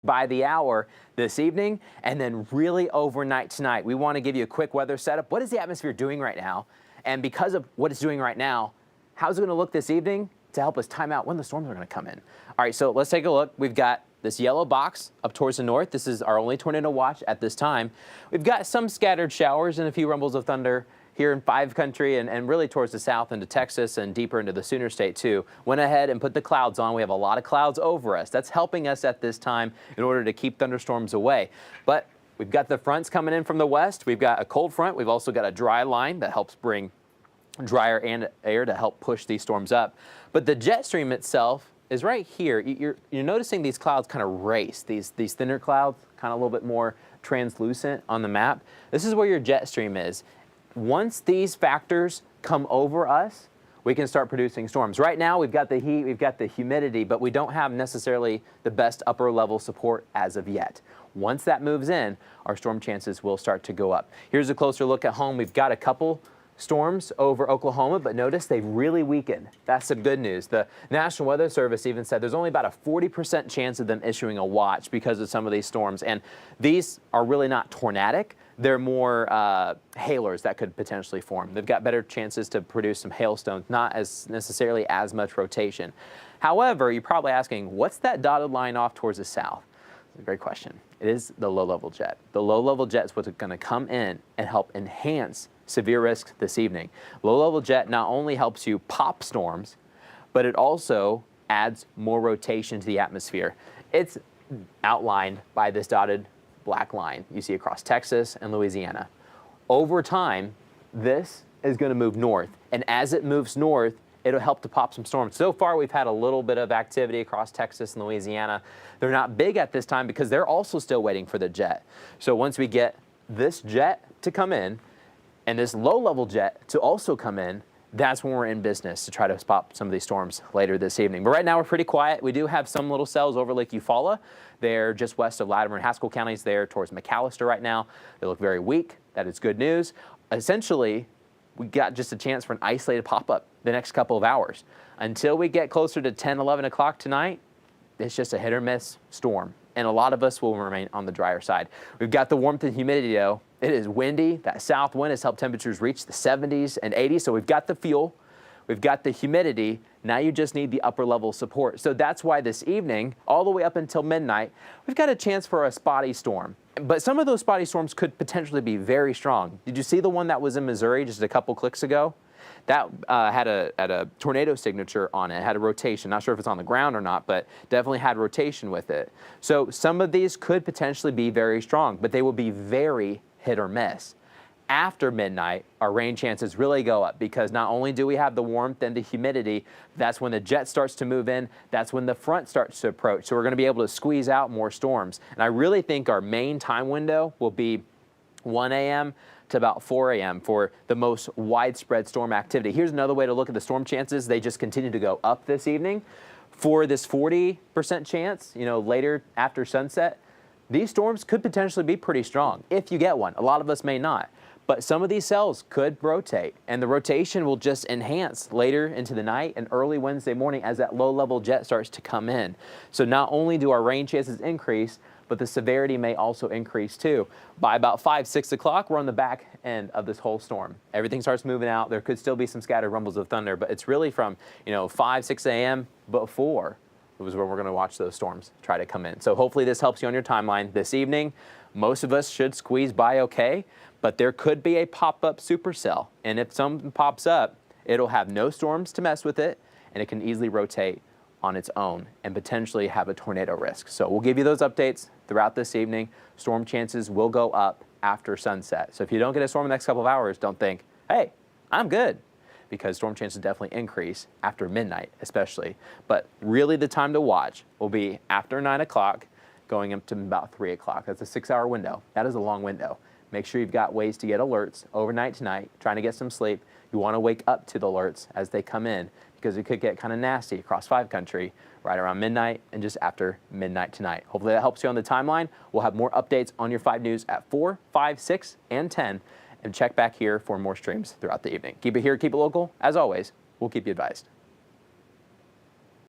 by the hour this evening and then really overnight tonight. We want to give you a quick weather setup. What is the atmosphere doing right now? And because of what it's doing right now, how's it going to look this evening to help us time out when the storms are going to come in? All right, so let's take a look. We've got this yellow box up towards the north. This is our only tornado watch at this time. We've got some scattered showers and a few rumbles of thunder here in 5 country and really towards the south into Texas and deeper into the Sooner State too. Went ahead and put the clouds on. We have a lot of clouds over us. That's helping us at this time in order to keep thunderstorms away. But we've got the fronts coming in from the west. We've got a cold front. We've also got a dry line that helps bring drier air to help push these storms up. But the jet stream itself is right here. You're noticing these clouds kind of race, these thinner clouds, kind of a little bit more translucent on the map. This is where your jet stream is. Once these factors come over us, we can start producing storms. Right now, we've got the heat, we've got the humidity, but we don't have necessarily the best upper level support as of yet. Once that moves in, our storm chances will start to go up. Here's a closer look at home. We've got a couple storms over Oklahoma, but notice they've really weakened. That's some good news. The National Weather Service even said there's only about a 40% chance of them issuing a watch because of some of these storms. And these are really not tornadic. They're more hailers that could potentially form. They've got better chances to produce some hailstones, not as necessarily as much rotation. However, you're probably asking, what's that dotted line off towards the south? It's a great question. It is the low-level jet. The low-level jet is what's going to come in and help enhance severe risk this evening. Low-level jet not only helps you pop storms, but it also adds more rotation to the atmosphere. It's outlined by this dotted black line you see across Texas and Louisiana. Over time, this is going to move north, and as it moves north, it'll help to pop some storms. So far, we've had a little bit of activity across Texas and Louisiana. They're not big at this time because they're also still waiting for the jet. So once we get this jet to come in and this low-level jet to also come in, that's when we're in business to try to pop some of these storms later this evening. But right now, we're pretty quiet. We do have some little cells over Lake Eufaula. They're just west of Latimer and Haskell counties there towards McAllister right now. They look very weak. That is good news. Essentially, we got just a chance for an isolated pop-up the next couple of hours. Until we get closer to 10, 11 o'clock tonight, it's just a hit or miss storm. And a lot of us will remain on the drier side. We've got the warmth and humidity, though. It is windy. That south wind has helped temperatures reach the 70s and 80s. So we've got the fuel. We've got the humidity. Now you just need the upper level support. So that's why this evening, all the way up until midnight, we've got a chance for a spotty storm. But some of those spotty storms could potentially be very strong. Did you see the one that was in Missouri just a couple clicks ago? That had a tornado signature on it. It had a rotation. Not sure if it's on the ground or not, but definitely had rotation with it. So some of these could potentially be very strong, but they will be very hit or miss. After midnight, our rain chances really go up because not only do we have the warmth and the humidity, that's when the jet starts to move in, that's when the front starts to approach. So we're going to be able to squeeze out more storms. And I really think our main time window will be 1 a.m. to about 4 a.m. for the most widespread storm activity. Here's another way to look at the storm chances. They just continue to go up this evening. For this 40% chance, later after sunset, these storms could potentially be pretty strong if you get one. A lot of us may not. But some of these cells could rotate, and the rotation will just enhance later into the night and early Wednesday morning as that low-level jet starts to come in. So not only do our rain chances increase, but the severity may also increase too. By about 5, 6 o'clock, we're on the back end of this whole storm. Everything starts moving out. There could still be some scattered rumbles of thunder, but it's really from 5, 6 a.m. before was where we're going to watch those storms try to come in. So hopefully this helps you on your timeline this evening. Most of us should squeeze by okay, but there could be a pop-up supercell. And if something pops up, it'll have no storms to mess with it, and it can easily rotate on its own and potentially have a tornado risk. So we'll give you those updates throughout this evening. Storm chances will go up after sunset. So if you don't get a storm in the next couple of hours, don't think, hey, I'm good, because storm chances definitely increase after midnight especially. But really the time to watch will be after 9 o'clock going up to about 3 o'clock. That's a 6-hour window. That is a long window. Make sure you've got ways to get alerts overnight tonight, trying to get some sleep. You want to wake up to the alerts as they come in because it could get kind of nasty across 5 country right around midnight and just after midnight tonight. Hopefully that helps you on the timeline. We'll have more updates on your 5 News at 4, 5, 6, and 10. And check back here for more streams throughout the evening. Keep it here, keep it local. As always, we'll keep you advised.